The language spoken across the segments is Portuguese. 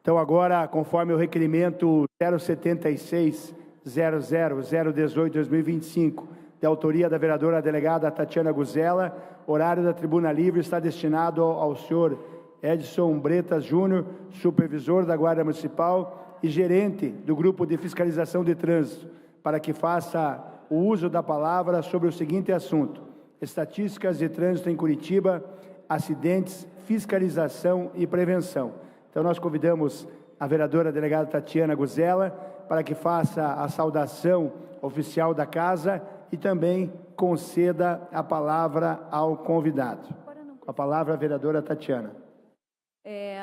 Então, agora, conforme o requerimento 076-00-018-2025, de autoria da vereadora delegada Tatiana Guzella, horário da tribuna livre está destinado ao senhor Edson Bretas Júnior, supervisor da Guarda Municipal e gerente do Grupo de Fiscalização de Trânsito, para que faça o uso da palavra sobre o seguinte assunto: estatísticas de trânsito em Curitiba, acidentes, fiscalização e prevenção. Então, nós convidamos a vereadora delegada Tatiana Guzella para que faça a saudação oficial da casa e também conceda a palavra ao convidado. Com a palavra, a vereadora Tatiana.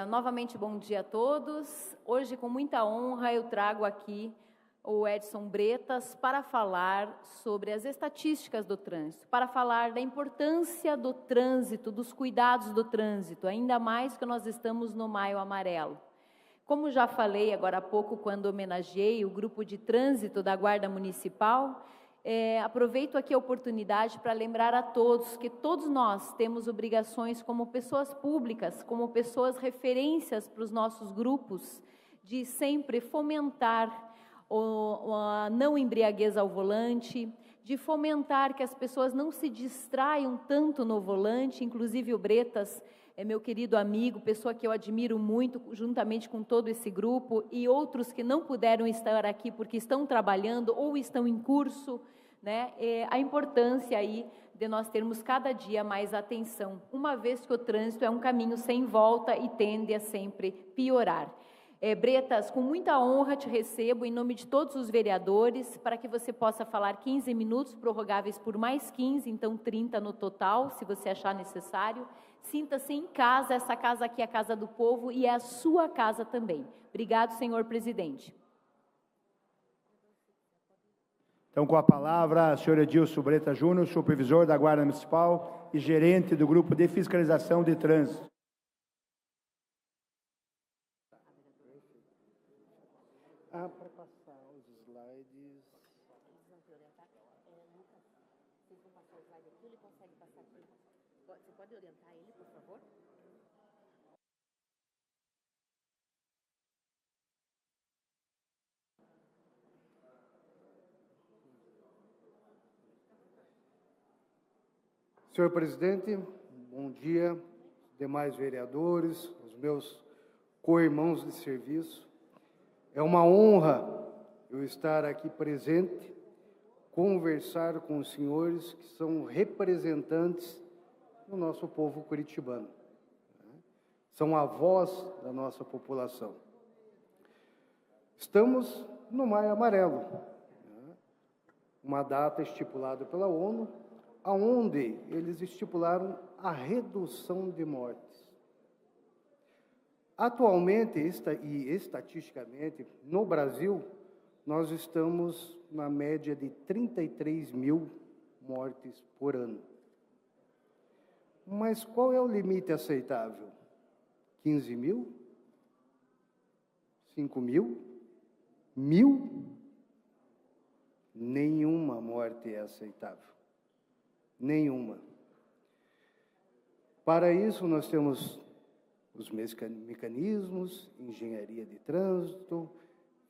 Novamente, bom dia a todos. Hoje, com muita honra, eu trago aqui o Edson Bretas para falar sobre as estatísticas do trânsito, para falar da importância do trânsito, dos cuidados do trânsito, ainda mais que nós estamos no Maio Amarelo. Como já falei agora há pouco, quando homenageei o grupo de trânsito da Guarda Municipal, aproveito aqui a oportunidade para lembrar a todos que todos nós temos obrigações como pessoas públicas, como pessoas referências para os nossos grupos, de sempre fomentar a não embriaguez ao volante, de fomentar que as pessoas não se distraiam tanto no volante. Inclusive o Bretas é meu querido amigo, pessoa que eu admiro muito, juntamente com todo esse grupo, e outros que não puderam estar aqui porque estão trabalhando ou estão em curso, né? A importância aí de nós termos cada dia mais atenção, uma vez que o trânsito é um caminho sem volta e tende a sempre piorar. Bretas, com muita honra te recebo em nome de todos os vereadores, para que você possa falar 15 minutos, prorrogáveis por mais 15, então 30 no total, se você achar necessário. Sinta-se em casa, essa casa aqui é a casa do povo e é a sua casa também. Obrigado, senhor presidente. Então, com a palavra, o senhor Edilson Bretas Júnior, supervisor da Guarda Municipal e gerente do Grupo de Fiscalização de Trânsito. Para passar os slides. Lucas, vocês vão passar o slide aqui, ele consegue passar aqui? Você pode orientar ele, por favor? Senhor presidente, bom dia, demais vereadores, os meus co-irmãos de serviço. É uma honra eu estar aqui presente, conversar com os senhores que são representantes do nosso povo curitibano. São a voz da nossa população. Estamos no Maio Amarelo, uma data estipulada pela ONU, aonde eles estipularam a redução de mortes. Atualmente, e estatisticamente, no Brasil, nós estamos na média de 33 mil mortes por ano. Mas qual é o limite aceitável? 15 mil? 5 mil? 1.000? Nenhuma morte é aceitável. Nenhuma. Para isso, nós temos os mecanismos, engenharia de trânsito,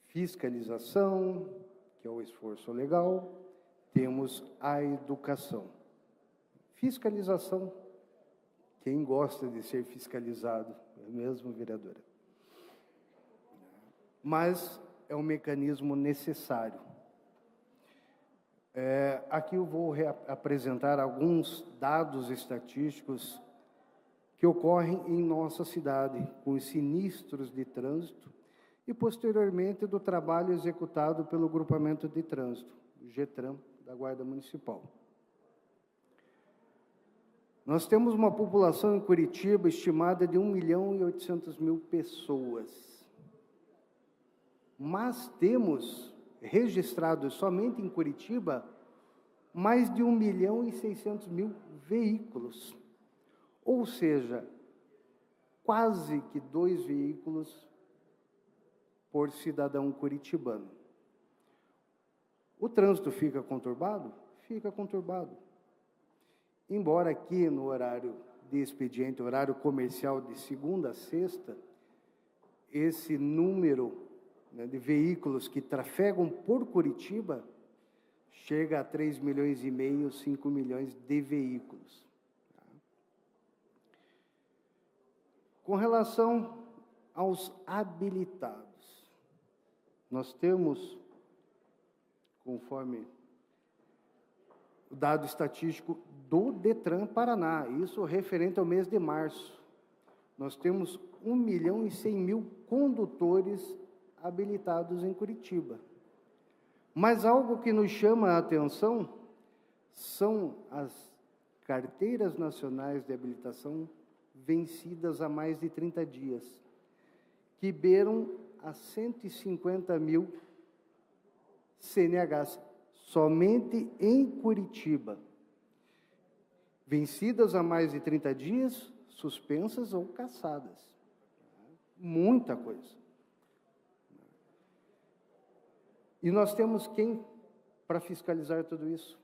fiscalização, que é o esforço legal, temos a educação. Fiscalização, quem gosta de ser fiscalizado, é mesmo, vereadora? Mas é um mecanismo necessário. Aqui eu vou apresentar alguns dados estatísticos que ocorrem em nossa cidade, com os sinistros de trânsito e, posteriormente, do trabalho executado pelo Grupamento de Trânsito, o GETRAN, da Guarda Municipal. Nós temos uma população em Curitiba estimada de 1.800.000 pessoas, mas temos registrados somente em Curitiba mais de 1.600.000 veículos. Ou seja, quase que 2 veículos por cidadão curitibano. O trânsito fica conturbado? Fica conturbado. Embora aqui no horário de expediente, horário comercial de segunda a sexta, esse número, né, de veículos que trafegam por Curitiba chega a 3,5 milhões, 5 milhões de veículos. Com relação aos habilitados, nós temos, conforme o dado estatístico do DETRAN Paraná, isso referente ao mês de março, nós temos 1.100.000 condutores habilitados em Curitiba. Mas algo que nos chama a atenção são as carteiras nacionais de habilitação vencidas há mais de 30 dias, que beiram a 150.000 CNHs, somente em Curitiba. Vencidas há mais de 30 dias, suspensas ou cassadas. Muita coisa. E nós temos quem para fiscalizar tudo isso?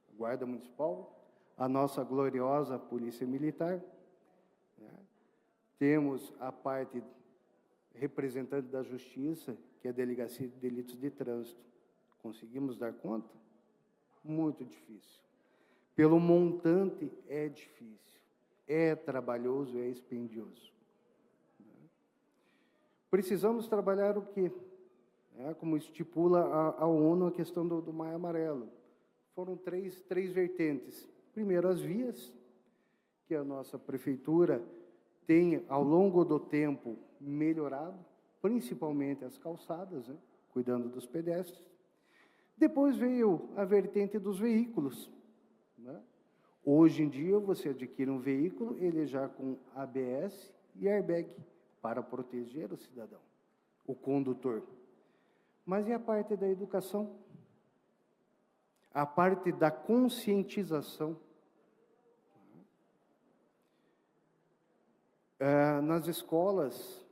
A Guarda Municipal, a nossa gloriosa Polícia Militar, né? Temos a parte representante da Justiça, que é a Delegacia de Delitos de Trânsito. Conseguimos dar conta? Muito difícil. Pelo montante, é difícil. É trabalhoso, é expendioso. Precisamos trabalhar o quê? Como estipula a ONU a questão do Maio Amarelo. Foram três vertentes. Primeiro, as vias, que a nossa prefeitura tem, ao longo do tempo, melhorado, principalmente as calçadas, né, cuidando dos pedestres. Depois veio a vertente dos veículos, né? Hoje em dia, você adquire um veículo, ele já com ABS e airbag, para proteger o cidadão, o condutor. Mas e a parte da educação? A parte da conscientização? Nas escolas,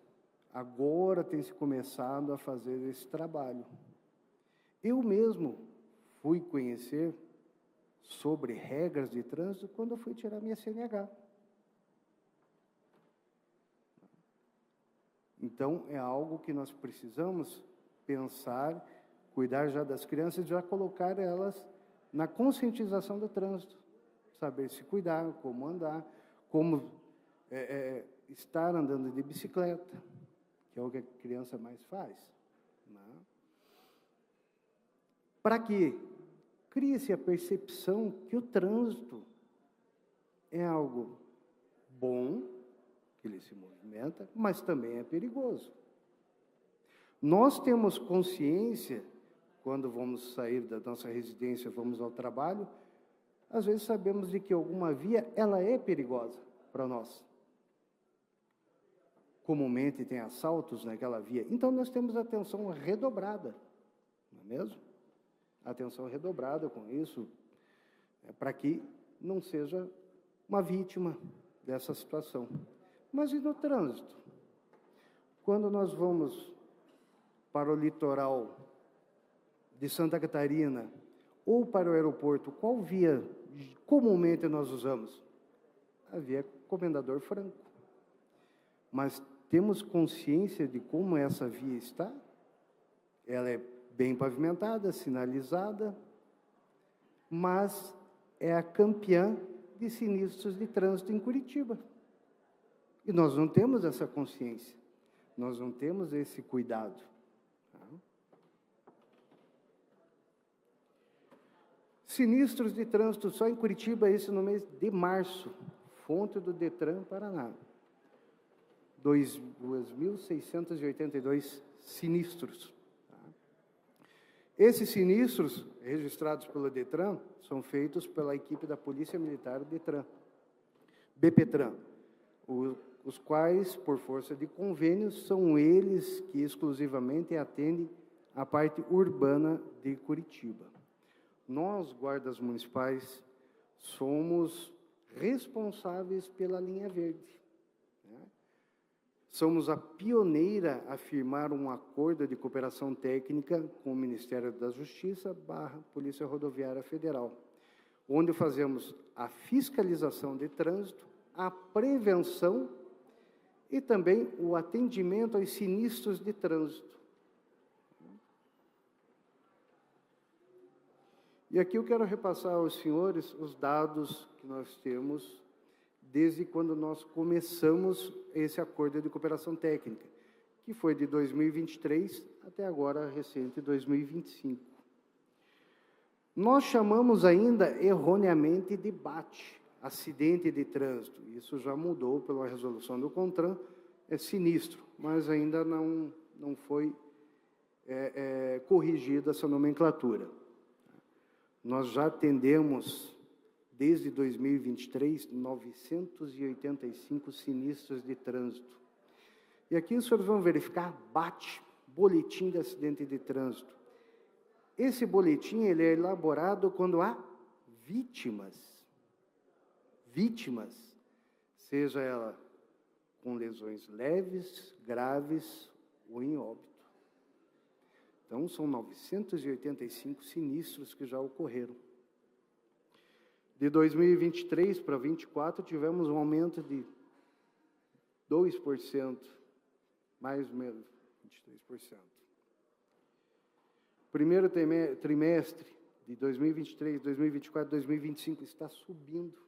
agora tem se começado a fazer esse trabalho. Eu mesmo fui conhecer sobre regras de trânsito quando eu fui tirar minha CNH. Então, é algo que nós precisamos pensar, cuidar já das crianças e já colocar elas na conscientização do trânsito. Saber se cuidar, como andar, como estar andando de bicicleta, que é o que a criança mais faz. Né? Para que crie-se a percepção que o trânsito é algo bom, que ele se movimenta, mas também é perigoso. Nós temos consciência, quando vamos sair da nossa residência, vamos ao trabalho, às vezes sabemos de que alguma via, ela é perigosa para nós. Comumente tem assaltos naquela via, então nós temos atenção redobrada, não é mesmo? Atenção redobrada com isso, para que não seja uma vítima dessa situação. Mas e no trânsito? Quando nós vamos para o litoral de Santa Catarina ou para o aeroporto, qual via comumente nós usamos? A via Comendador Franco. Mas temos consciência de como essa via está? Ela é bem pavimentada, sinalizada, mas é a campeã de sinistros de trânsito em Curitiba. E nós não temos essa consciência, nós não temos esse cuidado. Sinistros de trânsito só em Curitiba, esse no mês de março, fonte do DETRAN Paraná. 2.682 sinistros. Esses sinistros, registrados pelo DETRAN, são feitos pela equipe da Polícia Militar DETRAN, BPTran, os quais, por força de convênios, são eles que exclusivamente atendem a parte urbana de Curitiba. Nós, guardas municipais, somos responsáveis pela linha verde. Somos a pioneira a firmar um acordo de cooperação técnica com o Ministério da Justiça / Polícia Rodoviária Federal, onde fazemos a fiscalização de trânsito, a prevenção e também o atendimento aos sinistros de trânsito. E aqui eu quero repassar aos senhores os dados que nós temos desde quando nós começamos esse acordo de cooperação técnica, que foi de 2023 até agora, recente, 2025. Nós chamamos ainda erroneamente de BAT, acidente de trânsito. Isso já mudou pela resolução do CONTRAN, é sinistro, mas ainda não foi corrigida essa nomenclatura. Nós já atendemos, desde 2023, 985 sinistros de trânsito. E aqui os senhores vão verificar BAT, Boletim de Acidente de Trânsito. Esse boletim ele é elaborado quando há vítimas, seja ela com lesões leves, graves ou em óbito. Então, são 985 sinistros que já ocorreram. De 2023 para 2024, tivemos um aumento de 2%, mais ou menos 23%. Primeiro trimestre de 2023, 2024, 2025 está subindo.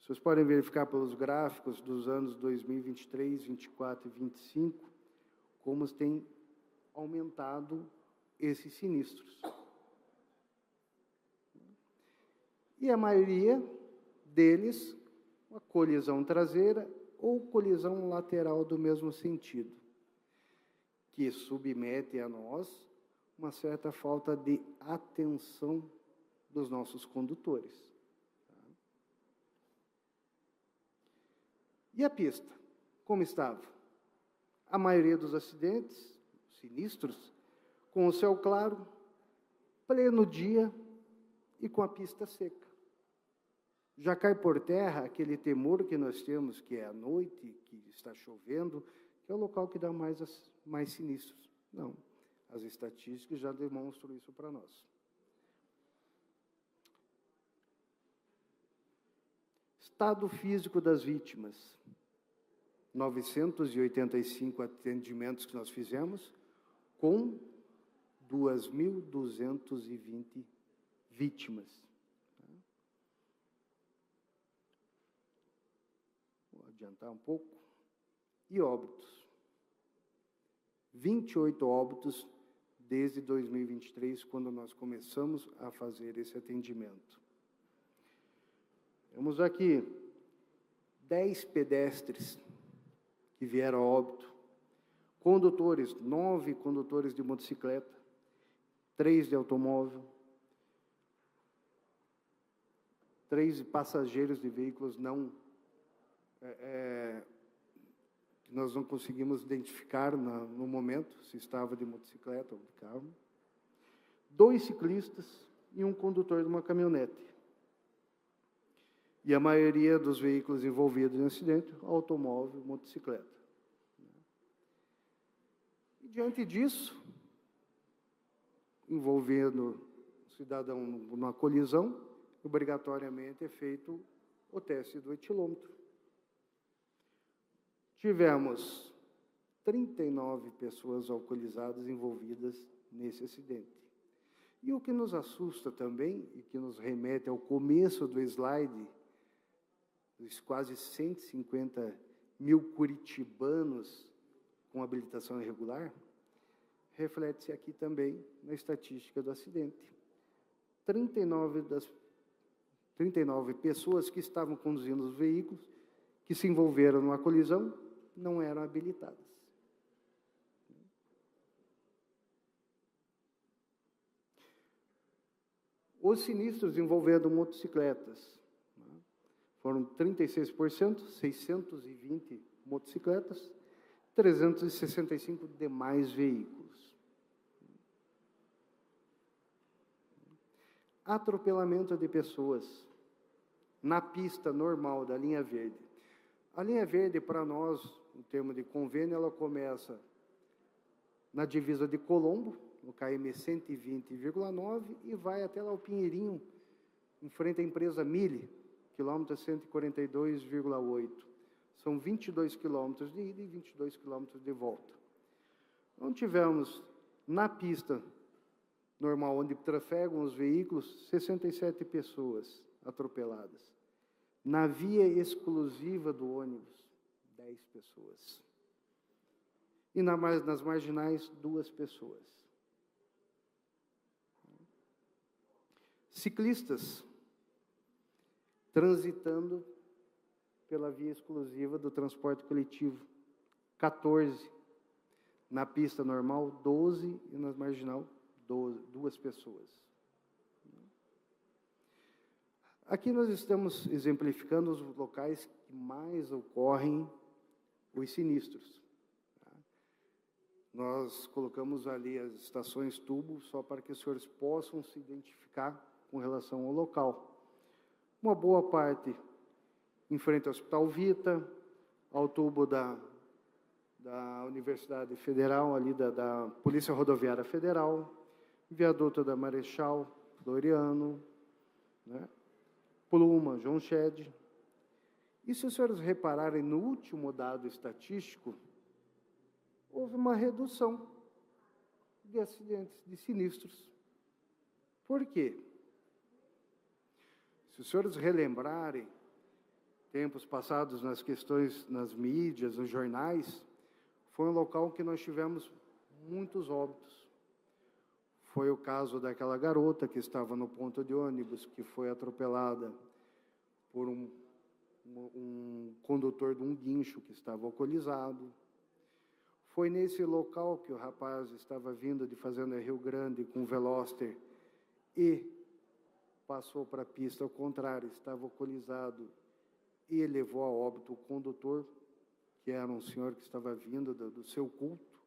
Vocês podem verificar pelos gráficos dos anos 2023, 2024 e 2025, como tem aumentado esses sinistros. E a maioria deles, uma colisão traseira ou colisão lateral do mesmo sentido, que submete a nós uma certa falta de atenção dos nossos condutores. E a pista, como estava? A maioria dos acidentes, sinistros, com o céu claro, pleno dia e com a pista seca. Já cai por terra aquele temor que nós temos, que é à noite, que está chovendo, que é o local que dá mais sinistros. Não, as estatísticas já demonstram isso para nós. Estado físico das vítimas. 985 atendimentos que nós fizemos, com 2.220 vítimas. Vou adiantar um pouco. E óbitos. 28 óbitos desde 2023, quando nós começamos a fazer esse atendimento. Temos aqui 10 pedestres que vieram a óbito, condutores, 9 condutores de motocicleta, 3 de automóvel, 3 passageiros de veículos que nós não conseguimos identificar no momento, se estava de motocicleta ou de carro, 2 ciclistas e um condutor de uma caminhonete. E a maioria dos veículos envolvidos em acidente, automóvel, motocicleta. E diante disso, envolvendo o cidadão numa colisão, obrigatoriamente é feito o teste do etilômetro. Tivemos 39 pessoas alcoolizadas envolvidas nesse acidente. E o que nos assusta também, e que nos remete ao começo do slide, dos quase 150 mil curitibanos com habilitação irregular, reflete-se aqui também na estatística do acidente. 39 pessoas que estavam conduzindo os veículos, que se envolveram numa colisão, não eram habilitadas. Os sinistros envolvendo motocicletas foram 36%, 620 motocicletas, 365 demais veículos. Atropelamento de pessoas na pista normal da linha verde. A linha verde, para nós, em termos de convênio, ela começa na divisa de Colombo, no KM 120,9, e vai até lá o Pinheirinho, em frente à empresa Mille, quilômetro 142,8. São 22 quilômetros de ida e 22 quilômetros de volta. Não tivemos na pista normal, onde trafegam os veículos, 67 pessoas atropeladas. Na via exclusiva do ônibus, 10 pessoas. E nas marginais, 2 pessoas. Ciclistas transitando pela via exclusiva do transporte coletivo, 14. Na pista normal, 12, e na marginal, 2 pessoas. Aqui nós estamos exemplificando os locais que mais ocorrem os sinistros. Nós colocamos ali as estações tubo só para que os senhores possam se identificar com relação ao local. Uma boa parte em frente ao Hospital Vita, ao tubo da Universidade Federal, ali da Polícia Rodoviária Federal, viaduto da Marechal Floriano, né? Pluma, João Shed. E se os senhores repararem no último dado estatístico, houve uma redução de acidentes, de sinistros. Por quê? Se os senhores relembrarem tempos passados nas questões, nas mídias, nos jornais, foi um local que nós tivemos muitos óbitos. Foi o caso daquela garota que estava no ponto de ônibus, que foi atropelada por um condutor de um guincho que estava alcoolizado. Foi nesse local que o rapaz estava vindo de Fazenda Rio Grande com o Veloster e passou para a pista ao contrário, estava alcoolizado e levou a óbito o condutor, que era um senhor que estava vindo do seu culto,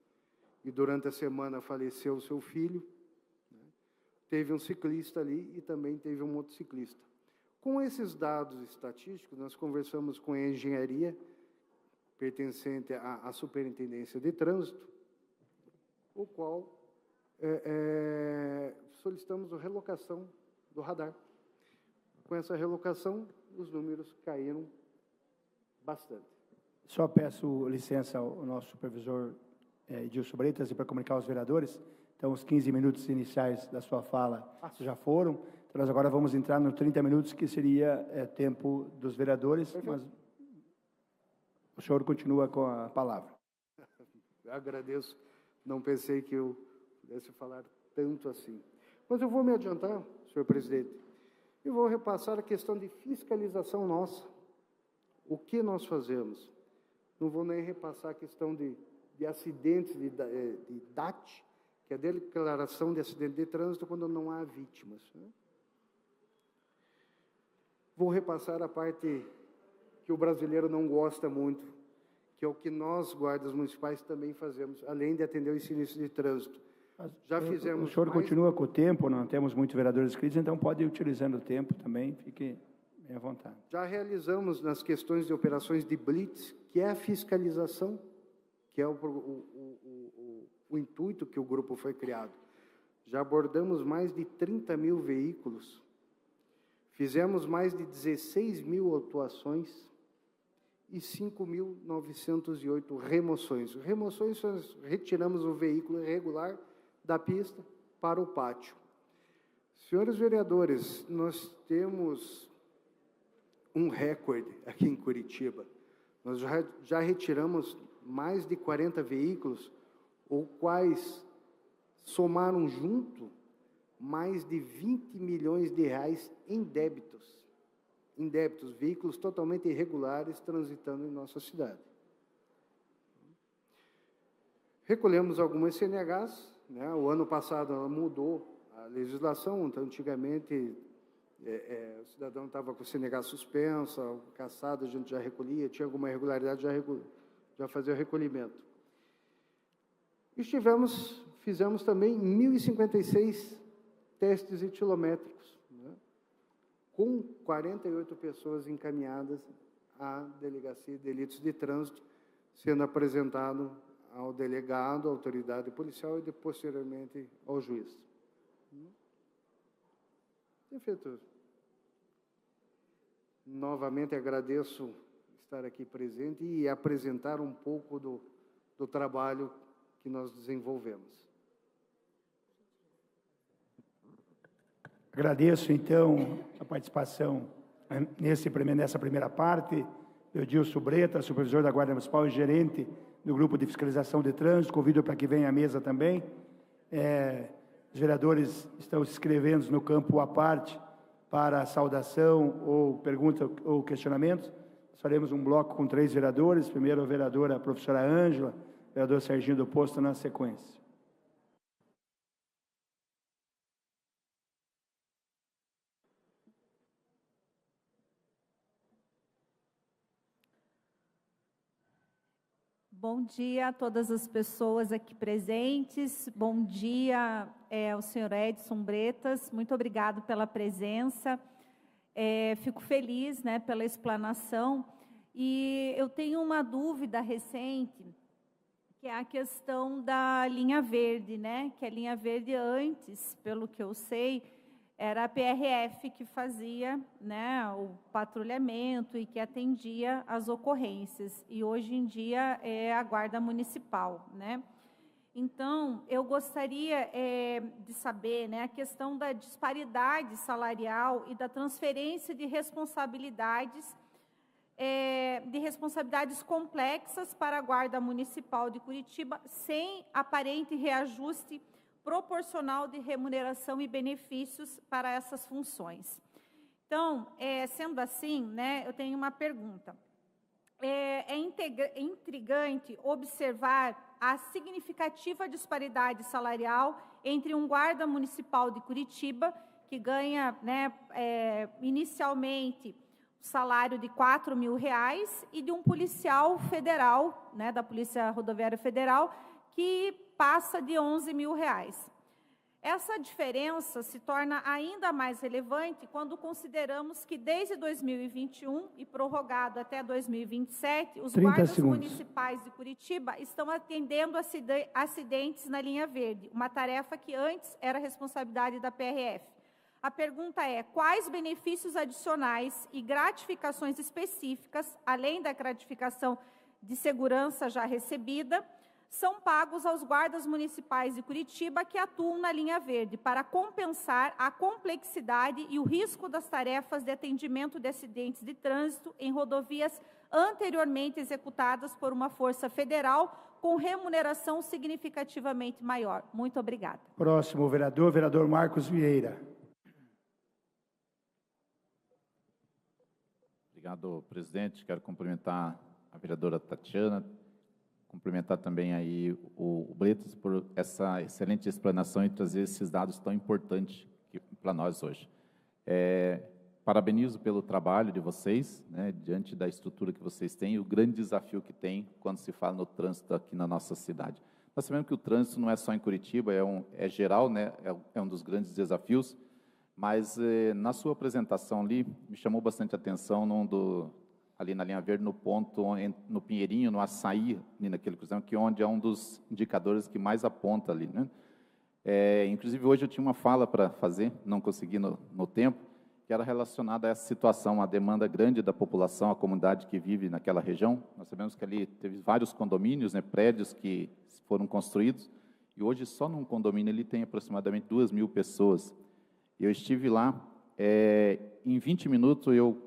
e durante a semana faleceu o seu filho. Teve um ciclista ali e também teve um motociclista. Com esses dados estatísticos, nós conversamos com a engenharia pertencente à Superintendência de Trânsito, o qual solicitamos a relocação do radar. Com essa relocação, os números caíram bastante. Só peço licença ao nosso supervisor Edilson Bretas para comunicar aos vereadores. Então, os 15 minutos iniciais da sua fala já foram. Então, nós agora vamos entrar nos 30 minutos, que seria tempo dos vereadores. Perfeito. Mas o senhor continua com a palavra. Eu agradeço. Não pensei que eu pudesse falar tanto assim. Mas eu vou me adiantar, senhor presidente, e vou repassar a questão de fiscalização nossa. O que nós fazemos? Não vou nem repassar a questão de acidentes de DAT, que é a declaração de acidente de trânsito quando não há vítimas. Vou repassar a parte que o brasileiro não gosta muito, que é o que nós, guardas municipais, também fazemos, além de atender os sinistros de trânsito. Já fizemos. O senhor continua com o tempo, não temos muitos vereadores inscritos, então pode ir utilizando o tempo também, fique bem à vontade. Já realizamos nas questões de operações de blitz, que é a fiscalização, que é o intuito que o grupo foi criado. Já abordamos mais de 30 mil veículos, fizemos mais de 16 mil autuações e 5.908 remoções. Remoções, nós retiramos o veículo irregular da pista para o pátio. Senhores vereadores, nós temos um recorde aqui em Curitiba. Nós já retiramos mais de 40 veículos, os quais somaram junto mais de 20 milhões de reais em débitos. Em débitos, veículos totalmente irregulares transitando em nossa cidade. Recolhemos algumas CNHs, né? O ano passado ela mudou a legislação, então antigamente o cidadão estava com CNH suspensa, caçado, a gente já recolhia, tinha alguma irregularidade, já fazia o recolhimento. Fizemos também 1.056 testes etilométricos, né? Com 48 pessoas encaminhadas à Delegacia de Delitos de Trânsito, sendo apresentado ao delegado, à autoridade policial e posteriormente ao juiz. Novamente agradeço estar aqui presente e apresentar um pouco do trabalho que nós desenvolvemos. Agradeço, então, a participação nessa primeira parte. Edilson Bretas, supervisor da Guarda Municipal e gerente do Grupo de Fiscalização de Trânsito. Convido para que venha à mesa também. Os vereadores estão se inscrevendo no campo à parte para saudação ou pergunta ou questionamentos. Nós faremos um bloco com 3 vereadores. Primeiro a vereadora professora Ângela, vereador Serginho do Posto na sequência. Bom dia a todas as pessoas aqui presentes. Bom dia ao senhor Edson Bretas. Muito obrigado pela presença. Fico feliz, né, pela explanação. E eu tenho uma dúvida recente, que é a questão da linha verde, né? Que a linha verde antes, pelo que eu sei, era a PRF que fazia, né, o patrulhamento e que atendia as ocorrências. E hoje em dia é a Guarda Municipal, né? Então, eu gostaria de saber, né, a questão da disparidade salarial e da transferência de responsabilidades complexas para a Guarda Municipal de Curitiba, sem aparente reajuste proporcional de remuneração e benefícios para essas funções. Então, sendo assim, né, eu tenho uma pergunta. É intrigante observar a significativa disparidade salarial entre um guarda municipal de Curitiba, que ganha, né, inicialmente o salário de R$4.000, e de um policial federal, né, da Polícia Rodoviária Federal, que passa de R$11.000. Essa diferença se torna ainda mais relevante quando consideramos que desde 2021 e prorrogado até 2027, os guardas municipais de Curitiba estão atendendo acidentes na linha verde, uma tarefa que antes era responsabilidade da PRF. A pergunta é: quais benefícios adicionais e gratificações específicas, além da gratificação de segurança já recebida, são pagos aos guardas municipais de Curitiba que atuam na linha verde para compensar a complexidade e o risco das tarefas de atendimento de acidentes de trânsito em rodovias anteriormente executadas por uma força federal com remuneração significativamente maior? Muito obrigada. Próximo vereador Marcos Vieira. Obrigado, presidente. Quero cumprimentar a vereadora Tatiana, cumprimentar também aí o Bretas por essa excelente explanação e trazer esses dados tão importantes para nós hoje. Parabenizo pelo trabalho de vocês, né, diante da estrutura que vocês têm e o grande desafio que tem quando se fala no trânsito aqui na nossa cidade. Nós sabemos que o trânsito não é só em Curitiba, é geral, né, é um dos grandes desafios, mas na sua apresentação ali, me chamou bastante atenção ali na linha verde, no ponto, no Pinheirinho, no Açaí, ali naquele cruzamento, que onde é um dos indicadores que mais aponta ali, né? Inclusive, hoje eu tinha uma fala para fazer, não consegui no tempo, que era relacionada a essa situação, a demanda grande da população, a comunidade que vive naquela região. Nós sabemos que ali teve vários condomínios, né, prédios que foram construídos, e hoje só num condomínio ele tem aproximadamente 2.000 pessoas. Eu estive lá, em 20 minutos eu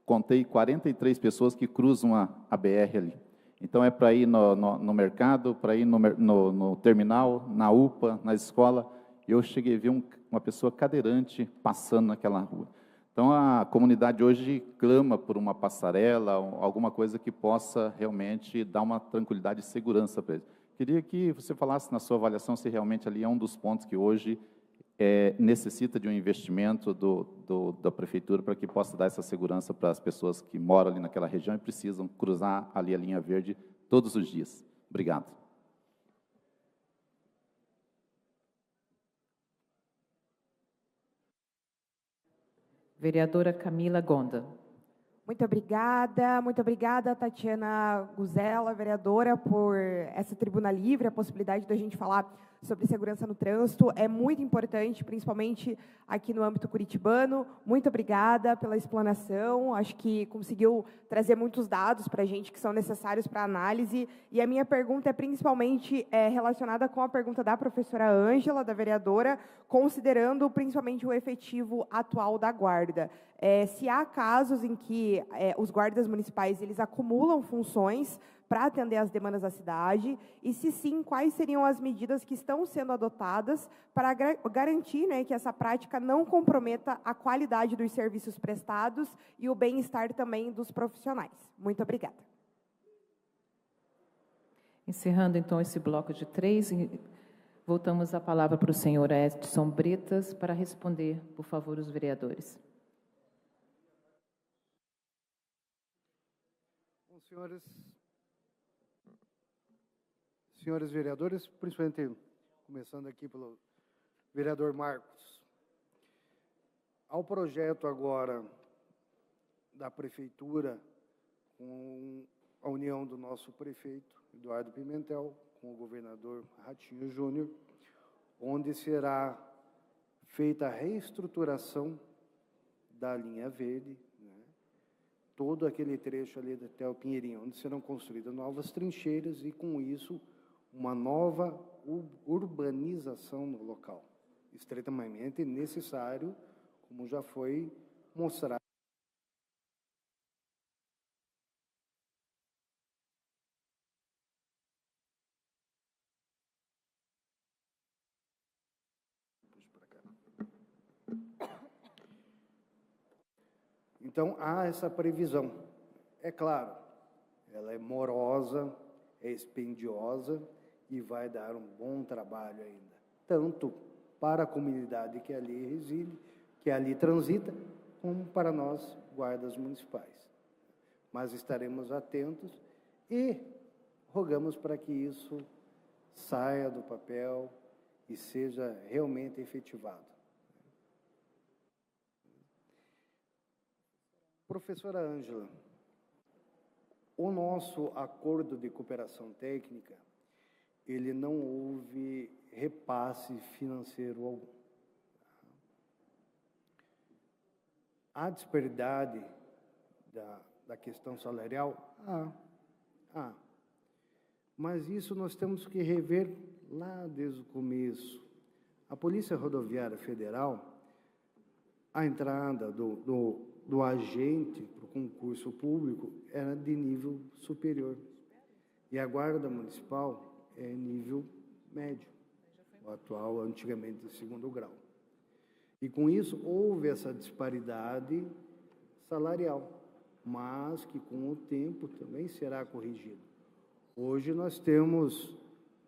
contei 43 pessoas que cruzam a BR ali. Então, é para ir no mercado, para ir no terminal, na UPA, na escola. Eu cheguei a ver uma pessoa cadeirante passando naquela rua. Então, a comunidade hoje clama por uma passarela, alguma coisa que possa realmente dar uma tranquilidade e segurança para eles. Queria que você falasse na sua avaliação se realmente ali é um dos pontos que hoje necessita de um investimento da prefeitura para que possa dar essa segurança para as pessoas que moram ali naquela região e precisam cruzar ali a linha verde todos os dias. Obrigado. Vereadora Camila Gonda. Muito obrigada, Tatiana Guzella, vereadora, por essa tribuna livre, a possibilidade da gente falar sobre segurança no trânsito. É muito importante, principalmente aqui no âmbito curitibano. Muito obrigada pela explanação. Acho que conseguiu trazer muitos dados para a gente que são necessários para análise. E a minha pergunta é principalmente relacionada com a pergunta da professora Ângela, da vereadora, considerando principalmente o efetivo atual da guarda. Se há casos em que os guardas municipais eles acumulam funções para atender às demandas da cidade, e se sim, quais seriam as medidas que estão sendo adotadas para garantir, né, que essa prática não comprometa a qualidade dos serviços prestados e o bem-estar também dos profissionais. Muito obrigada. Encerrando, então, esse bloco de 3, voltamos a palavra para o senhor Edson Bretas para responder, por favor, os vereadores. Bom, senhores vereadores, principalmente começando aqui pelo vereador Marcos, ao projeto agora da prefeitura, com a união do nosso prefeito, Eduardo Pimentel, com o governador Ratinho Júnior, onde será feita a reestruturação da linha verde, né? Todo aquele trecho ali até o Pinheirinho, onde serão construídas novas trincheiras e, com isso, uma nova urbanização no local, estritamente necessário, como já foi mostrado. Então, há essa previsão. É claro, ela é morosa, é expendiosa e vai dar um bom trabalho ainda, tanto para a comunidade que ali reside, que ali transita, como para nós, guardas municipais. Mas estaremos atentos e rogamos para que isso saia do papel e seja realmente efetivado. Professora Ângela, o nosso acordo de cooperação técnica, ele não houve repasse financeiro algum. A disparidade da questão salarial, mas isso nós temos que rever lá desde o começo. A Polícia Rodoviária Federal, a entrada do agente para o concurso público era de nível superior. E a Guarda Municipal é nível médio, o atual, antigamente, de 2º grau. E com isso houve essa disparidade salarial, mas que com o tempo também será corrigido. Hoje nós temos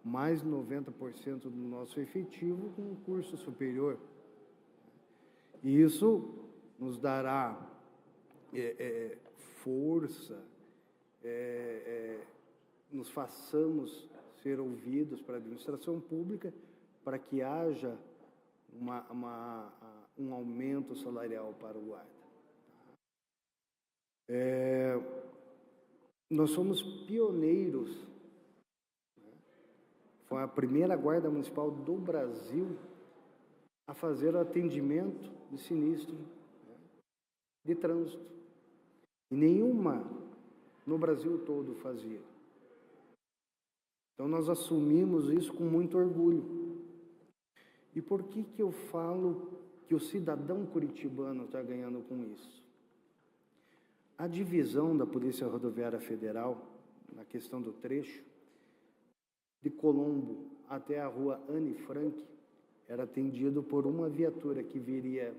mais de 90% do nosso efetivo com curso superior. E isso nos dará força, nos façamos ser ouvidos para a administração pública, para que haja um aumento salarial para o guarda. Nós somos pioneiros, né? Foi a primeira guarda municipal do Brasil a fazer o atendimento de sinistro, né, de trânsito. E nenhuma no Brasil todo fazia. Então nós assumimos isso com muito orgulho. E por que eu falo que o cidadão curitibano está ganhando com isso? A divisão da Polícia Rodoviária Federal, na questão do trecho, de Colombo até a rua Anne Frank, era atendido por uma viatura que viria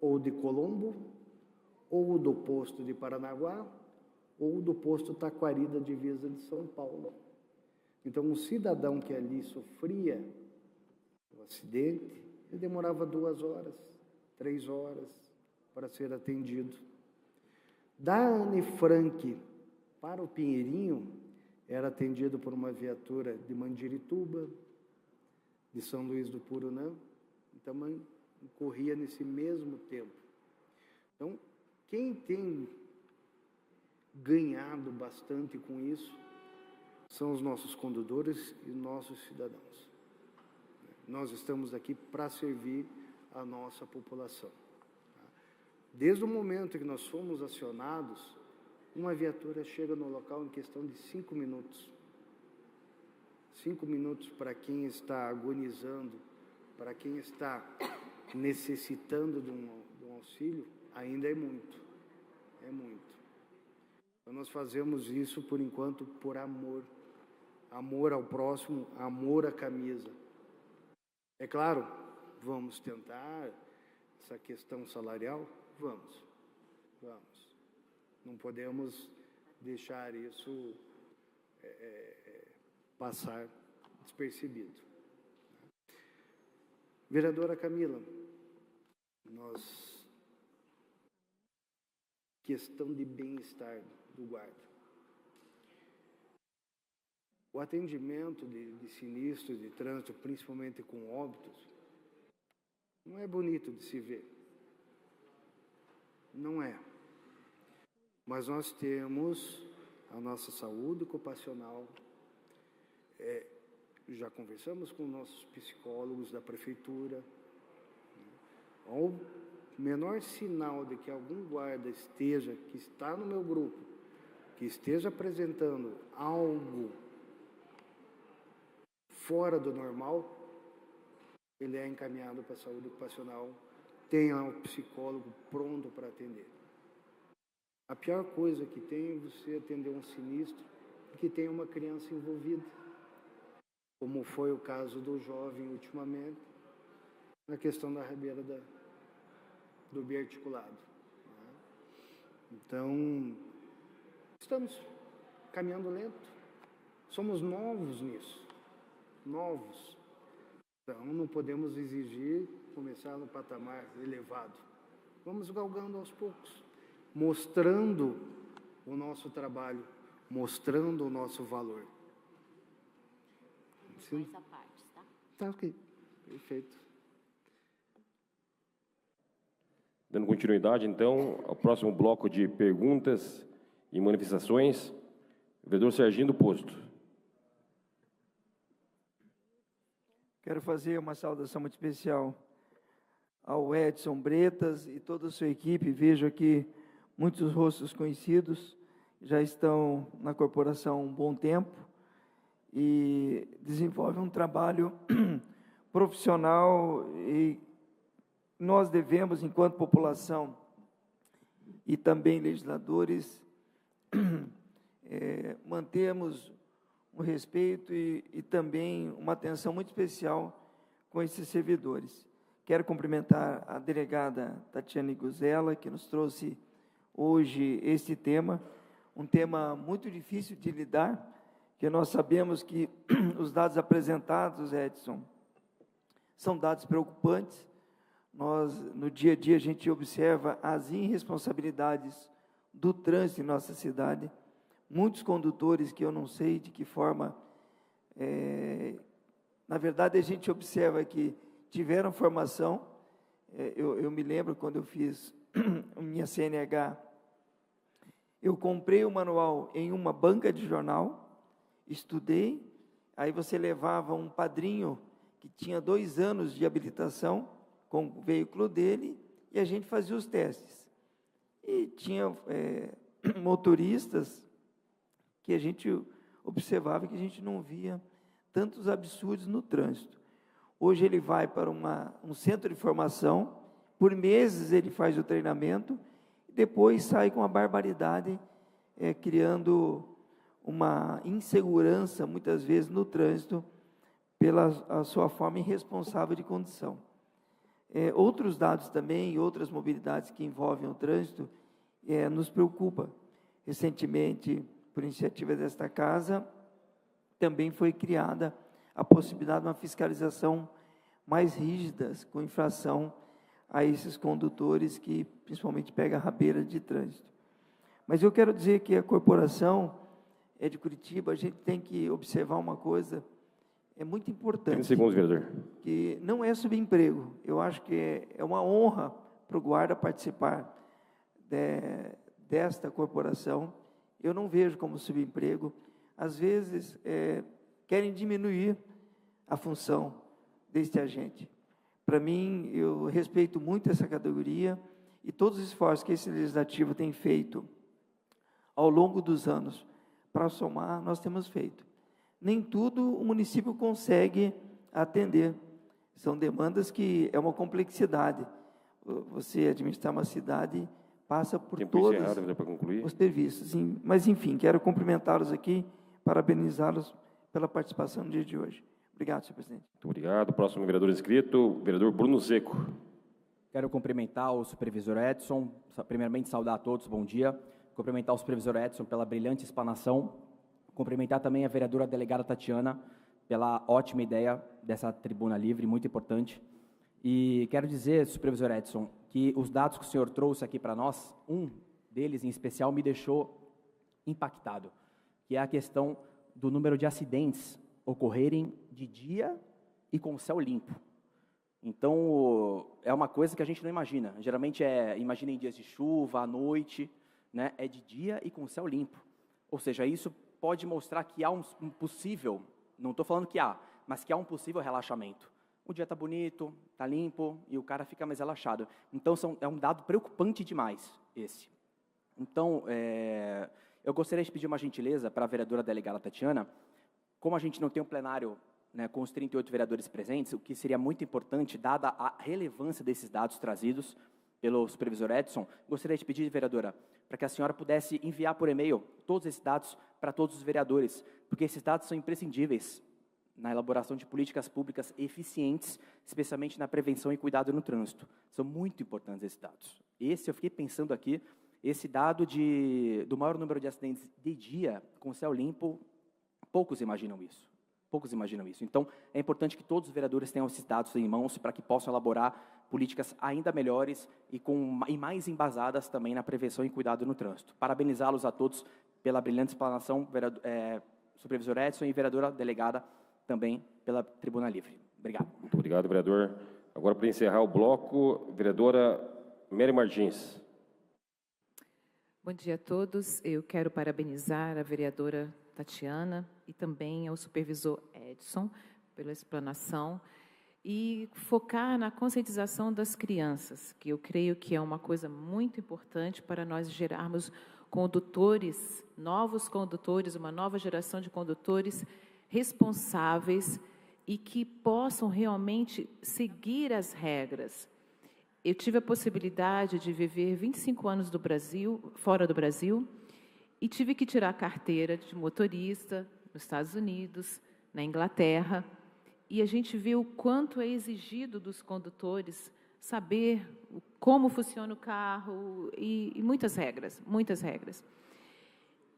ou de Colombo, ou do posto de Paranaguá, ou do posto Taquari da divisa de São Paulo. Então, um cidadão que ali sofria um acidente, ele demorava 2 horas, 3 horas para ser atendido. Da Anne Frank para o Pinheirinho, era atendido por uma viatura de Mandirituba, de São Luís do Purunã, e também corria nesse mesmo tempo. Então, quem tem ganhado bastante com isso são os nossos condutores e nossos cidadãos. nós estamos aqui para servir a nossa população. Desde o momento que nós fomos acionados, uma viatura chega no local em questão de 5 minutos. 5 minutos para quem está agonizando, para quem está necessitando de um auxílio, ainda é muito. É muito. Então, nós fazemos isso, por enquanto, por amor. Amor ao próximo, amor à camisa. É claro, vamos tentar essa questão salarial? Vamos. Não podemos deixar isso passar despercebido. Vereadora Camila, questão de bem-estar do guarda. O atendimento de sinistros de trânsito, principalmente com óbitos, não é bonito de se ver. Não é. Mas nós temos a nossa saúde ocupacional. Já conversamos com nossos psicólogos da prefeitura. Ao menor sinal de que algum guarda que está no meu grupo, que esteja apresentando algo fora do normal, ele é encaminhado para a saúde ocupacional, tem um psicólogo pronto para atender. A pior coisa que tem é você atender um sinistro que tem uma criança envolvida, como foi o caso do jovem ultimamente, na questão da rabeira do biarticulado. Então, estamos caminhando lento, somos novos nisso, novos. Então, não podemos exigir começar no patamar elevado. Vamos galgando aos poucos, mostrando o nosso trabalho, mostrando o nosso valor. Sim. Essa parte, tá? Tá ok, perfeito. Dando continuidade, então, ao próximo bloco de perguntas e manifestações, o vereador Serginho do Posto. Quero fazer uma saudação muito especial ao Edson Bretas e toda a sua equipe. Vejo aqui muitos rostos conhecidos, já estão na corporação há um bom tempo e desenvolvem um trabalho profissional, e nós devemos, enquanto população e também legisladores, mantermos um respeito e também uma atenção muito especial com esses servidores. Quero cumprimentar a delegada Tatiana Guzella, que nos trouxe hoje este tema, um tema muito difícil de lidar, que nós sabemos que os dados apresentados, Edson, são dados preocupantes. Nós, no dia a dia, a gente observa as irresponsabilidades do trânsito em nossa cidade. Muitos condutores que eu não sei de que forma, na verdade, a gente observa que tiveram formação. Eu me lembro quando eu fiz minha CNH, eu comprei o manual em uma banca de jornal, estudei, aí você levava um padrinho que tinha 2 anos de habilitação com o veículo dele, e a gente fazia os testes. E tinha motoristas que a gente observava que a gente não via tantos absurdos no trânsito. Hoje ele vai para um centro de formação, por meses ele faz o treinamento, e depois sai com a barbaridade, criando uma insegurança, muitas vezes, no trânsito, pela a sua forma irresponsável de condução. Outros dados também, outras mobilidades que envolvem o trânsito, nos preocupa. Recentemente, por iniciativa desta casa, também foi criada a possibilidade de uma fiscalização mais rígida, com infração a esses condutores que, principalmente, pegam a rabeira de trânsito. Mas eu quero dizer que a corporação de Curitiba, a gente tem que observar uma coisa, muito importante. 30 segundos, vereador. Que não é subemprego. Eu acho que é uma honra para o guarda participar desta corporação. Eu não vejo como subemprego. Às vezes, querem diminuir a função deste agente. Para mim, eu respeito muito essa categoria e todos os esforços que esse legislativo tem feito ao longo dos anos para somar, nós temos feito. Nem tudo o município consegue atender. São demandas que é uma complexidade. Você administrar uma cidade passa por todos os serviços. Mas, enfim, quero cumprimentá-los aqui, parabenizá-los pela participação no dia de hoje. Obrigado, senhor presidente. Muito obrigado. Próximo vereador inscrito, vereador Bruno Seco. Quero cumprimentar o supervisor Edson, primeiramente saudar a todos, bom dia. Cumprimentar o supervisor Edson pela brilhante explanação. Cumprimentar também a vereadora delegada Tatiana pela ótima ideia dessa tribuna livre, muito importante. E quero dizer, supervisor Edson, que os dados que o senhor trouxe aqui para nós, um deles em especial me deixou impactado, que é a questão do número de acidentes ocorrerem de dia e com o céu limpo. Então, é uma coisa que a gente não imagina. Geralmente imagina em dias de chuva, à noite, né? É de dia e com o céu limpo. Ou seja, isso pode mostrar que há um possível, não estou falando que há, mas que há um possível relaxamento. O dia está bonito, está limpo e o cara fica mais relaxado. Então, é um dado preocupante demais esse. Então, eu gostaria de pedir uma gentileza para a vereadora delegada Tatiana. Como a gente não tem um plenário, né, com os 38 vereadores presentes, o que seria muito importante, dada a relevância desses dados trazidos pelo supervisor Edson, gostaria de pedir, vereadora, para que a senhora pudesse enviar por e-mail todos esses dados para todos os vereadores, porque esses dados são imprescindíveis na elaboração de políticas públicas eficientes, especialmente na prevenção e cuidado no trânsito. São muito importantes esses dados. Eu fiquei pensando aqui, esse dado do maior número de acidentes de dia com céu limpo, poucos imaginam isso. Poucos imaginam isso. Então, é importante que todos os vereadores tenham esses dados em mãos para que possam elaborar políticas ainda melhores e mais embasadas também na prevenção e cuidado no trânsito. Parabenizá-los a todos pela brilhante explanação, supervisor Edson e vereadora delegada também pela Tribuna Livre. Obrigado. Muito obrigado, vereador. Agora, para encerrar o bloco, vereadora Mary Martins. Bom dia a todos. Eu quero parabenizar a vereadora Tatiana e também ao supervisor Edson pela explanação e focar na conscientização das crianças, que eu creio que é uma coisa muito importante para nós gerarmos condutores, novos condutores, uma nova geração de condutores responsáveis e que possam realmente seguir as regras. Eu tive a possibilidade de viver 25 anos fora do Brasil, e tive que tirar a carteira de motorista nos Estados Unidos, na Inglaterra, e a gente vê o quanto é exigido dos condutores saber como funciona o carro e muitas regras, muitas regras.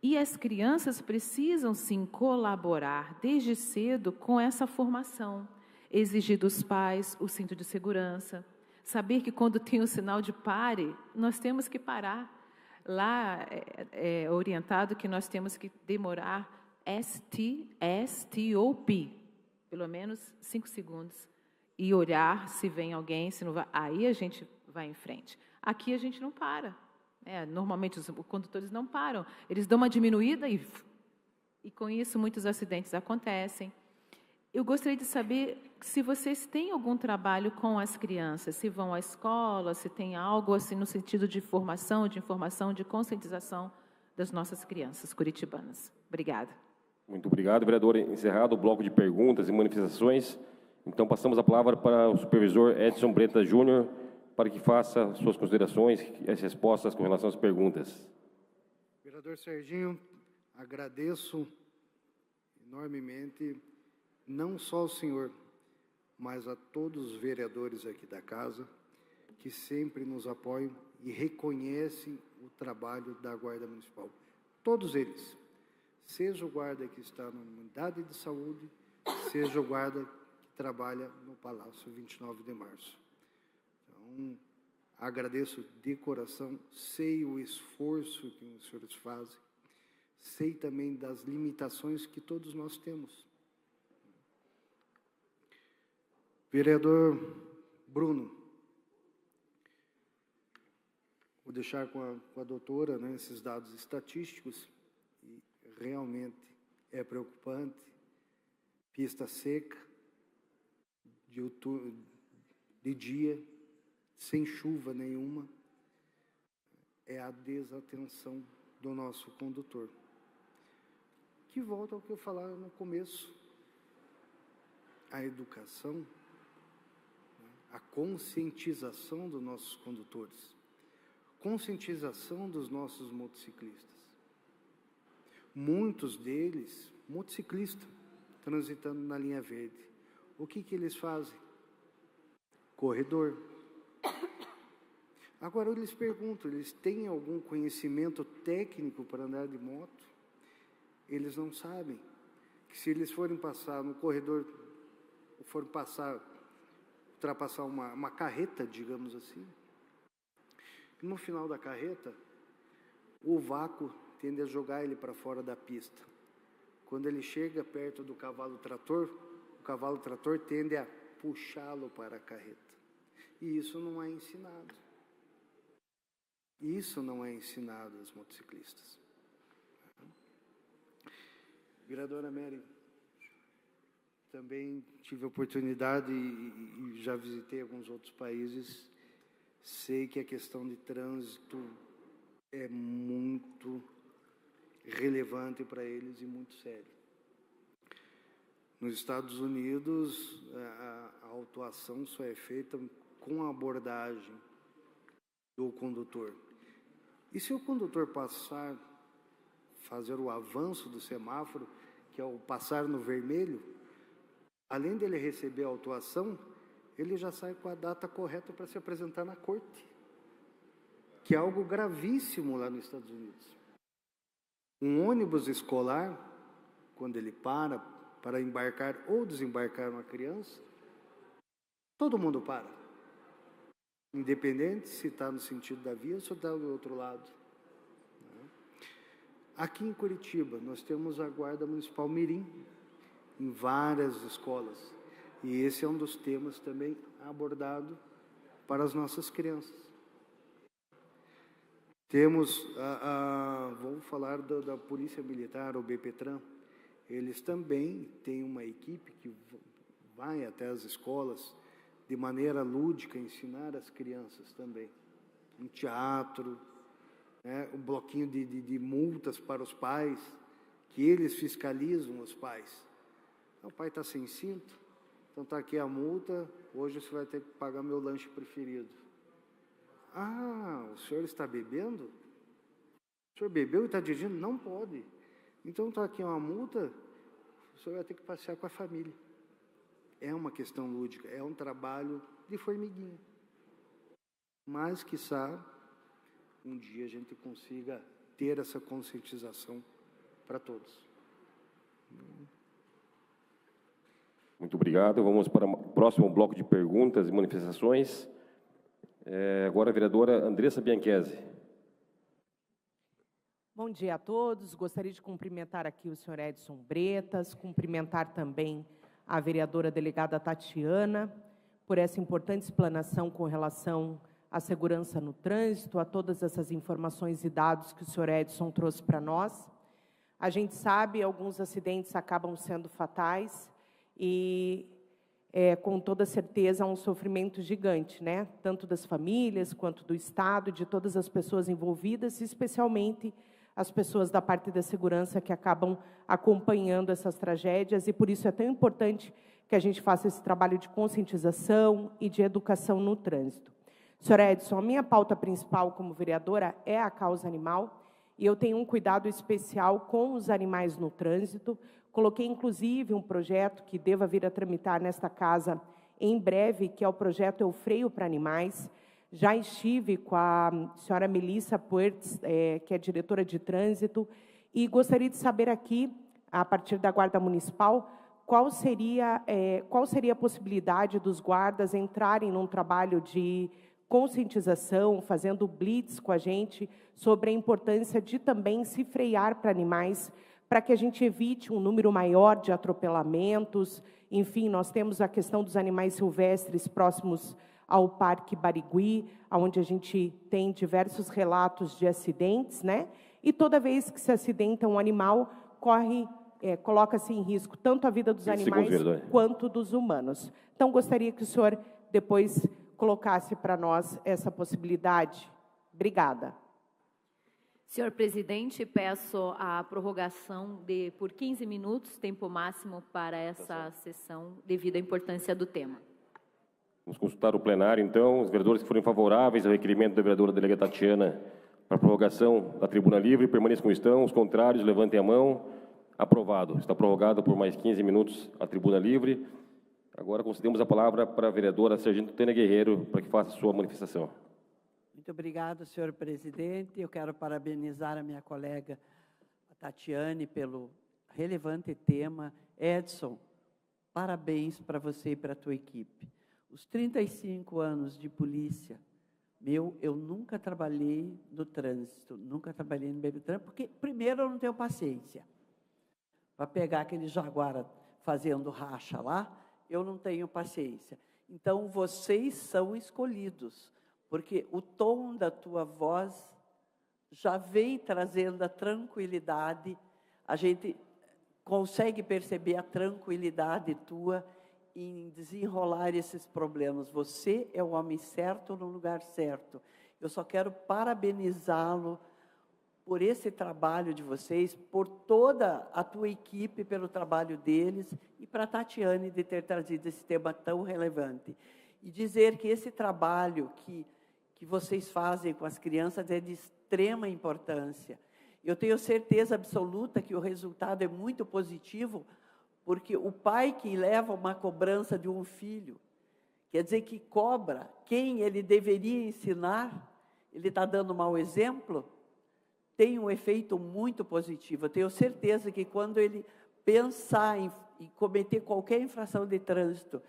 E as crianças precisam, sim, colaborar desde cedo com essa formação, exigir dos pais o cinto de segurança, saber que quando tem o sinal de pare, nós temos que parar. Lá é orientado que nós temos que demorar STOP, pelo menos 5 segundos, e olhar se vem alguém, se não vai, aí a gente vai em frente. Aqui a gente não para. Normalmente os condutores não param, eles dão uma diminuída e com isso muitos acidentes acontecem. Eu gostaria de saber se vocês têm algum trabalho com as crianças, se vão à escola, se tem algo assim no sentido de formação, de informação, de conscientização das nossas crianças curitibanas. Obrigada. Muito obrigado, vereador. Encerrado o bloco de perguntas e manifestações. Então, passamos a palavra para o supervisor Edson Bretas Júnior, para que faça suas considerações e as respostas com relação às perguntas. Vereador Serginho, agradeço enormemente, não só ao senhor, mas a todos os vereadores aqui da casa, que sempre nos apoiam e reconhecem o trabalho da Guarda Municipal. Todos eles, seja o guarda que está na unidade de saúde, seja o guarda que trabalha no Palácio 29 de Março. Então, agradeço de coração, sei o esforço que os senhores fazem, sei também das limitações que todos nós temos. Vereador Bruno, vou deixar com a doutora, né, esses dados estatísticos, e realmente é preocupante, pista seca, de dia, sem chuva nenhuma, é a desatenção do nosso condutor. Que volta ao que eu falava no começo. A educação, a conscientização dos nossos condutores, conscientização dos nossos motociclistas. Muitos deles, motociclistas, transitando na linha verde. O que eles fazem? Corredor. Agora eu lhes pergunto, eles têm algum conhecimento técnico para andar de moto? Eles não sabem que se eles forem passar no corredor, forem ultrapassar uma carreta, digamos assim, no final da carreta, o vácuo tende a jogar ele para fora da pista. Quando ele chega perto do cavalo-trator, o cavalo-trator tende a puxá-lo para a carreta. E isso não é ensinado. Isso não é ensinado aos motociclistas. Vereadora Mary, também tive a oportunidade e já visitei alguns outros países. Sei que a questão de trânsito é muito relevante para eles e muito sério. Nos Estados Unidos, a autuação só é feita com a abordagem do condutor. E se o condutor fazer o avanço do semáforo, que é o passar no vermelho, além dele receber a autuação, ele já sai com a data correta para se apresentar na corte, que é algo gravíssimo lá nos Estados Unidos. Um ônibus escolar, quando ele para embarcar ou desembarcar uma criança, todo mundo para, independente se está no sentido da via ou se está do outro lado. Aqui em Curitiba, nós temos a Guarda Municipal Mirim, em várias escolas, e esse é um dos temas também abordado para as nossas crianças. Temos, vou falar da Polícia Militar, o BPTran, eles também têm uma equipe que vai até as escolas de maneira lúdica, ensinar as crianças também. Um teatro, um bloquinho de multas para os pais, que eles fiscalizam os pais. O pai está sem cinto, então está aqui a multa, hoje você vai ter que pagar meu lanche preferido. Ah, o senhor está bebendo? O senhor bebeu e está dirigindo? Não pode. Então está aqui uma multa, o senhor vai ter que passear com a família. É uma questão lúdica, é um trabalho de formiguinha. Mas, quiçá, um dia a gente consiga ter essa conscientização para todos. Muito obrigado. Vamos para o próximo bloco de perguntas e manifestações. Agora a vereadora Andressa Bianchese. Bom dia a todos. Gostaria de cumprimentar aqui o senhor Edson Bretas, cumprimentar também a vereadora delegada Tatiana por essa importante explanação com relação à segurança no trânsito, a todas essas informações e dados que o senhor Edson trouxe para nós. A gente sabe, alguns acidentes acabam sendo fatais e, com toda certeza, há um sofrimento gigante, né? Tanto das famílias, quanto do Estado, de todas as pessoas envolvidas, especialmente as pessoas da parte da segurança que acabam acompanhando essas tragédias, e por isso é tão importante que a gente faça esse trabalho de conscientização e de educação no trânsito. Senhor Edson, a minha pauta principal como vereadora é a causa animal, e eu tenho um cuidado especial com os animais no trânsito. Coloquei, inclusive, um projeto que deva vir a tramitar nesta casa em breve, que é o projeto Eu Freio para Animais. Já estive com a senhora Melissa Puertz, que é diretora de trânsito, e gostaria de saber aqui, a partir da Guarda Municipal, qual seria a possibilidade dos guardas entrarem num trabalho de conscientização, fazendo blitz com a gente, sobre a importância de também se frear para animais, para que a gente evite um número maior de atropelamentos. Enfim, nós temos a questão dos animais silvestres próximos ao Parque Barigui, onde a gente tem diversos relatos de acidentes, né? E toda vez que se acidenta um animal, corre coloca-se em risco tanto a vida dos animais vereador. quanto dos humanos. Então, gostaria que o senhor depois colocasse para nós essa possibilidade. Obrigada. Senhor presidente, peço a prorrogação por 15 minutos, tempo máximo para essa sessão, devido à importância do tema. Vamos consultar o plenário, então. Os vereadores que forem favoráveis ao requerimento da vereadora delegada Tatiana para a prorrogação da tribuna livre, permaneçam como estão. Os contrários, levantem a mão. Aprovado. Está prorrogado por mais 15 minutos a tribuna livre. Agora concedemos a palavra para a vereadora Sargento Tânia Guerreiro para que faça a sua manifestação. Muito obrigado, senhor presidente. Eu quero parabenizar a minha colega Tatiane pelo relevante tema. Edson, parabéns para você e para a tua equipe. Os 35 anos de polícia, eu nunca trabalhei no trânsito, nunca trabalhei no BB-Trans, porque, primeiro, eu não tenho paciência. Para pegar aquele jaguar fazendo racha lá, eu não tenho paciência. Então, vocês são escolhidos, porque o tom da tua voz já vem trazendo a tranquilidade, a gente consegue perceber a tranquilidade tua em desenrolar esses problemas. Você é o homem certo no lugar certo. Eu só quero parabenizá-lo por esse trabalho de vocês, por toda a tua equipe, pelo trabalho deles, e para a Tatiane de ter trazido esse tema tão relevante. E dizer que esse trabalho que vocês fazem com as crianças é de extrema importância. Eu tenho certeza absoluta que o resultado é muito positivo, porque o pai que leva uma cobrança de um filho, quer dizer que cobra quem ele deveria ensinar, ele está dando mau exemplo, tem um efeito muito positivo. Eu tenho certeza que quando ele pensar em cometer qualquer infração de trânsito,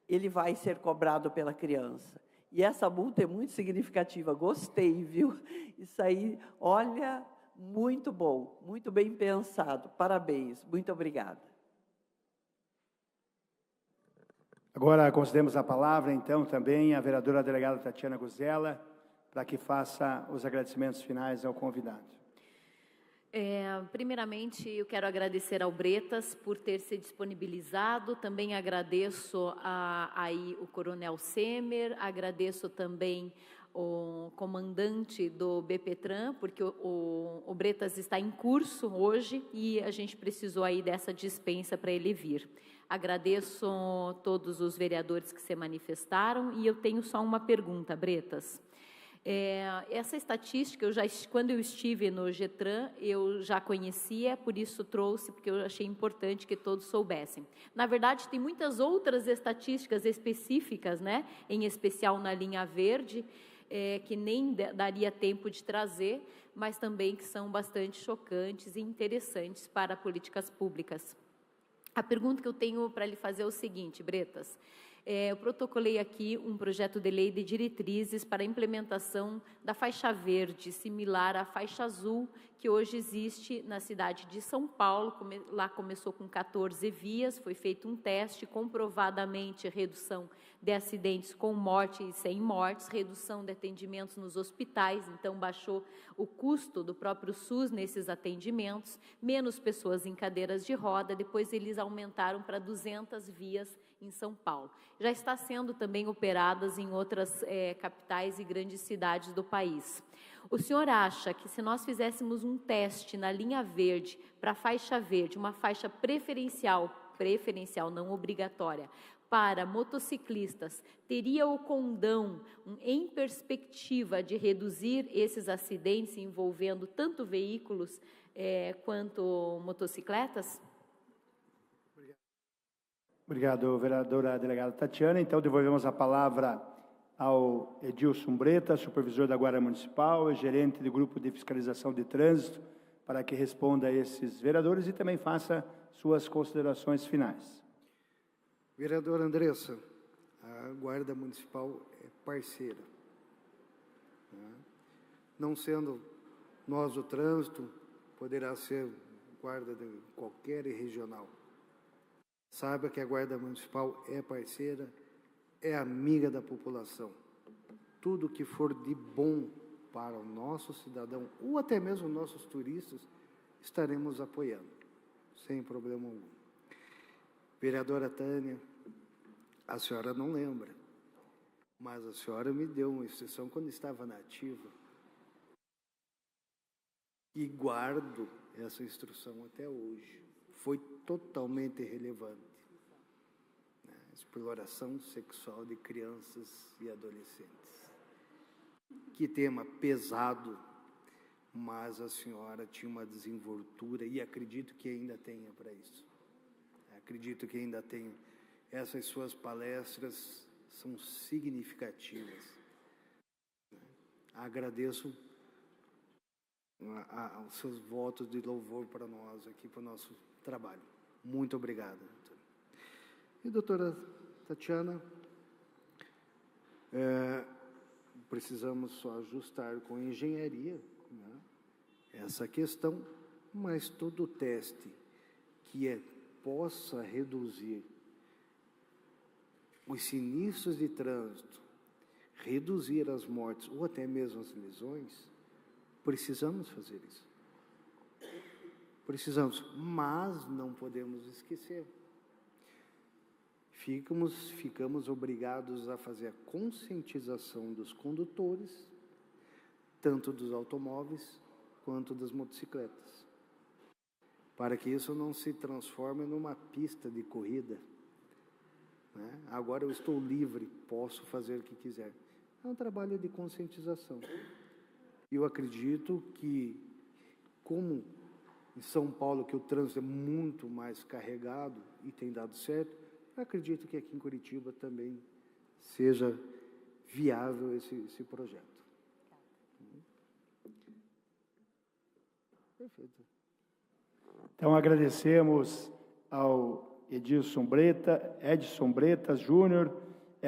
ele vai ser cobrado pela criança. E essa multa é muito significativa. Gostei, viu? Isso aí, olha, muito bom, muito bem pensado. Parabéns, muito obrigada. Agora concedemos a palavra, então, também à vereadora delegada Tatiana Guzella, para que faça os agradecimentos finais ao convidado. Primeiramente, eu quero agradecer ao Bretas por ter se disponibilizado, também agradeço aí o Coronel Semer, agradeço também o comandante do BPTran, porque o Bretas está em curso hoje e a gente precisou aí dessa dispensa para ele vir. Agradeço todos os vereadores que se manifestaram e eu tenho só uma pergunta, Bretas. Essa estatística, quando eu estive no GETRAN, eu já conhecia, por isso trouxe, porque eu achei importante que todos soubessem. Na verdade, tem muitas outras estatísticas específicas, né, em especial na linha verde, que nem daria tempo de trazer, mas também que são bastante chocantes e interessantes para políticas públicas. A pergunta que eu tenho para lhe fazer é o seguinte, Bretas. Eu protocolei aqui um projeto de lei de diretrizes para a implementação da faixa verde, similar à faixa azul, que hoje existe na cidade de São Paulo. Lá começou com 14 vias, foi feito um teste, comprovadamente redução de acidentes com morte e sem mortes, redução de atendimentos nos hospitais, então baixou o custo do próprio SUS nesses atendimentos, menos pessoas em cadeiras de roda, depois eles aumentaram para 200 vias em São Paulo. Já está sendo também operadas em outras capitais e grandes cidades do país. O senhor acha que se nós fizéssemos um teste na linha verde, para a faixa verde, uma faixa preferencial não obrigatória, para motociclistas, teria o condão em perspectiva de reduzir esses acidentes envolvendo tanto veículos quanto motocicletas? Obrigado, vereadora delegada Tatiana. Então, devolvemos a palavra ao Edilson Bretas, supervisor da Guarda Municipal e gerente do Grupo de Fiscalização de Trânsito, para que responda a esses vereadores e também faça suas considerações finais. Vereadora Andressa, a Guarda Municipal é parceira. Não sendo nós o trânsito, poderá ser guarda de qualquer regional. Saiba que a Guarda Municipal é parceira, é amiga da população. Tudo que for de bom para o nosso cidadão, ou até mesmo nossos turistas, estaremos apoiando. sem problema algum. Vereadora Tânia, a senhora não lembra, mas a senhora me deu uma instrução quando estava na ativa e guardo essa instrução até hoje. Foi totalmente relevante. Exploração sexual de crianças e adolescentes. Que tema pesado, mas a senhora tinha uma desenvoltura e acredito que ainda tenha para isso. Acredito que ainda tenha. Essas suas palestras são significativas. Agradeço os seus votos de louvor para nós aqui, para o nosso trabalho. Muito obrigado. E doutora Tatiana, precisamos só ajustar com engenharia, né, essa questão, mas todo teste que possa reduzir os sinistros de trânsito, reduzir as mortes ou até mesmo as lesões, precisamos fazer isso. Precisamos, mas não podemos esquecer. Ficamos obrigados a fazer a conscientização dos condutores, tanto dos automóveis quanto das motocicletas, para que isso não se transforme numa pista de corrida, né? Agora eu estou livre, posso fazer o que quiser. É um trabalho de conscientização. Eu acredito que, como em São Paulo, que o trânsito é muito mais carregado e tem dado certo, eu acredito que aqui em Curitiba também seja viável esse projeto. Perfeito. Então, agradecemos ao Edson Bretas Júnior,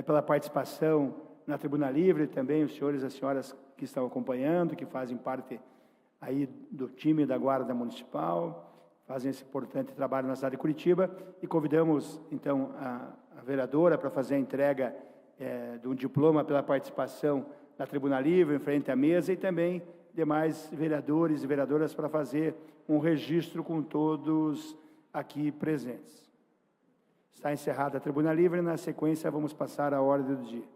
pela participação na Tribuna Livre, também os senhores e as senhoras que estão acompanhando, que fazem parte aí do time da Guarda Municipal, fazem esse importante trabalho na cidade de Curitiba, e convidamos, então, a vereadora para fazer a entrega de um diploma pela participação na Tribuna Livre, em frente à mesa, e também demais vereadores e vereadoras para fazer um registro com todos aqui presentes. Está encerrada a Tribuna Livre, na sequência vamos passar à ordem do dia.